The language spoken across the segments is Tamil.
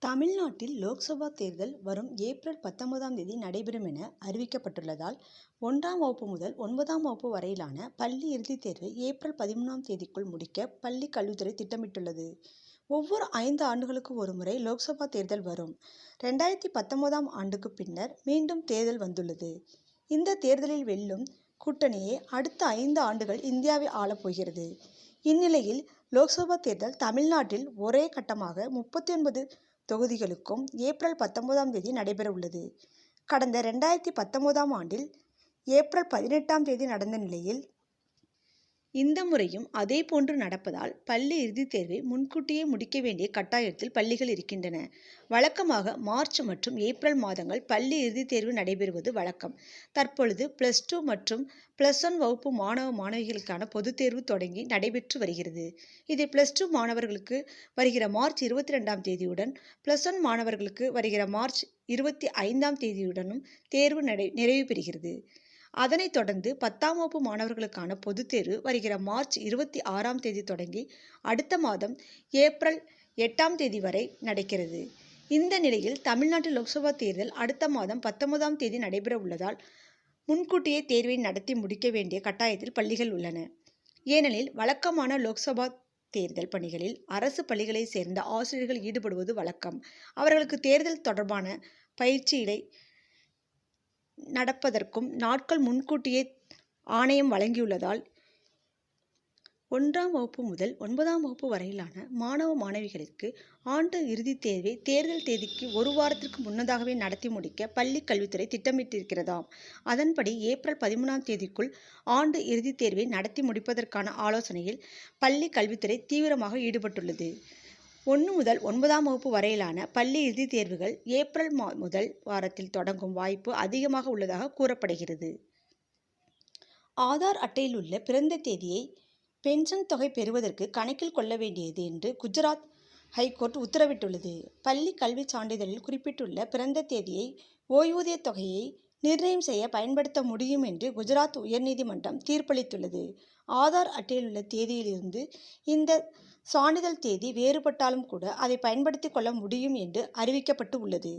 தமிழ்நாட்டில் லோக்சபா தேர்தல் வரும் ஏப்ரல் 19ஆம் தேதி நடைபெறும் என அறிவிக்கப்பட்டுள்ளதால், 1ஆம் வகுப்பு முதல் 9ஆம் வகுப்பு வரையிலான பள்ளி இறுதித் தேர்வை ஏப்ரல் 13ஆம் தேதிக்குள் முடிக்க பள்ளி கல்வித்துறை திட்டமிட்டுள்ளது. ஒவ்வொரு 5 ஆண்டுகளுக்கு ஒருமுறை லோக்சபா தேர்தல் வரும். 2019ஆம் ஆண்டுக்கு பின்னர் மீண்டும் தேர்தல் வந்துள்ளது. இந்த தேர்தலில் வெல்லும் கூட்டணியே அடுத்த 5 ஆண்டுகள் இந்தியாவை ஆளப்போகிறது. இந்நிலையில், லோக்சபா தேர்தல் தமிழ்நாட்டில் ஒரே கட்டமாக 39 தொகுதிகளுக்கும் ஏப்ரல் 19ஆம் தேதி நடைபெறவுள்ளது. கடந்த 2019ஆம் ஆண்டில் ஏப்ரல் 18ஆம் தேதி நடந்த நிலையில், இந்த முறையும் அதேபோன்று நடப்பதால் பள்ளி இறுதித் தேர்வை முன்கூட்டியே முடிக்க வேண்டிய கட்டாயத்தில் பள்ளிகள் இருக்கின்றன. வழக்கமாக மார்ச் மற்றும் ஏப்ரல் மாதங்கள் பள்ளி இறுதித் தேர்வு நடைபெறுவது வழக்கம். தற்பொழுது +2 மற்றும் +1 வகுப்பு மாணவ மாணவிகளுக்கான பொதுத் தேர்வு தொடங்கி நடைபெற்று வருகிறது. இதில் +2 மாணவர்களுக்கு வருகிற மார்ச் 22ஆம் தேதியுடன், +1 மாணவர்களுக்கு வருகிற மார்ச் 25ஆம் தேதியுடனும் தேர்வு நிறைவு பெறுகிறது. அதனைத் தொடர்ந்து 10ஆம் வகுப்பு மாணவர்களுக்கான பொதுத் தேர்வு வருகிற மார்ச் 26ஆம் தேதி தொடங்கி அடுத்த மாதம் ஏப்ரல் 8ஆம் தேதி வரை நடக்கிறது. இந்த நிலையில், தமிழ்நாட்டில் லோக்சபா தேர்தல் அடுத்த மாதம் 19ஆம் தேதி நடைபெற உள்ளதால், முன்கூட்டியே தேர்வை நடத்தி முடிக்க வேண்டிய கட்டாயத்தில் பள்ளிகள் உள்ளன. ஏனெனில், வழக்கமான லோக்சபா தேர்தல் பணிகளில் அரசு பள்ளிகளைச் சேர்ந்த ஆசிரியர்கள் ஈடுபடுவது வழக்கம். அவர்களுக்கு தேர்தல் தொடர்பான பயிற்சிகளை நடப்பதற்கும் நாட்கள் முன்கூட்டியே ஆணையம் வழங்கியுள்ளதால், 1ஆம் வகுப்பு முதல் 9ஆம் வகுப்பு வரையிலான மாணவ மாணவிகளுக்கு ஆண்டு இறுதித் தேர்வை தேர்தல் தேதிக்கு ஒரு வாரத்திற்கு முன்னதாகவே நடத்தி முடிக்க பள்ளி கல்வித்துறை திட்டமிட்டிருக்கிறதாம். அதன்படி ஏப்ரல் 13ஆம் தேதிக்குள் ஆண்டு இறுதித் தேர்வை நடத்தி முடிப்பதற்கான ஆலோசனையில் பள்ளி கல்வித்துறை தீவிரமாக ஈடுபட்டுள்ளது. 1 முதல் 9ஆம் வகுப்பு வரையிலான பள்ளி இறுதித் தேர்வுகள் ஏப்ரல் முதல் வாரத்தில் தொடங்கும் வாய்ப்பு அதிகமாக உள்ளதாக கூறப்படுகிறது. ஆதார் அட்டையில் உள்ள பிறந்த தேதியை பென்ஷன் தொகை பெறுவதற்கு கணக்கில் கொள்ள வேண்டியது என்று குஜராத் ஹைகோர்ட் உத்தரவிட்டுள்ளது. பள்ளி கல்விச் சான்றிதழில் குறிப்பிட்டுள்ள பிறந்த தேதியை ஓய்வூதியத் தொகையை நிர்ணயம் செய்ய பயன்படுத்த முடியும் என்று குஜராத் உயர்நீதிமன்றம் தீர்ப்பளித்துள்ளது. ஆதார் அட்டையில் உள்ள தேதியிலிருந்து இந்த சான்றிதழ் தேதி வேறுபட்டாலும் கூட அதை பயன்படுத்திக் கொள்ள முடியும் என்று அறிவிக்கப்பட்டு உள்ளது.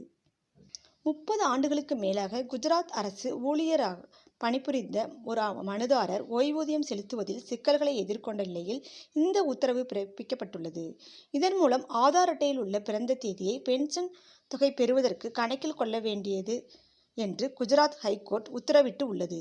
30 ஆண்டுகளுக்கு மேலாக குஜராத் அரசு ஊழியராக பணிபுரிந்த ஒரு மனுதாரர் ஓய்வூதியம் செலுத்துவதில் சிக்கல்களை எதிர்கொண்ட நிலையில் இந்த உத்தரவு பிறப்பிக்கப்பட்டுள்ளது. இதன் மூலம் ஆதார் அட்டையில் உள்ள பிறந்த தேதியை பென்ஷன் தொகை பெறுவதற்கு கணக்கில் கொள்ள வேண்டியது என்று குஜராத் ஹைகோர்ட் உத்தரவிட்டு உள்ளது.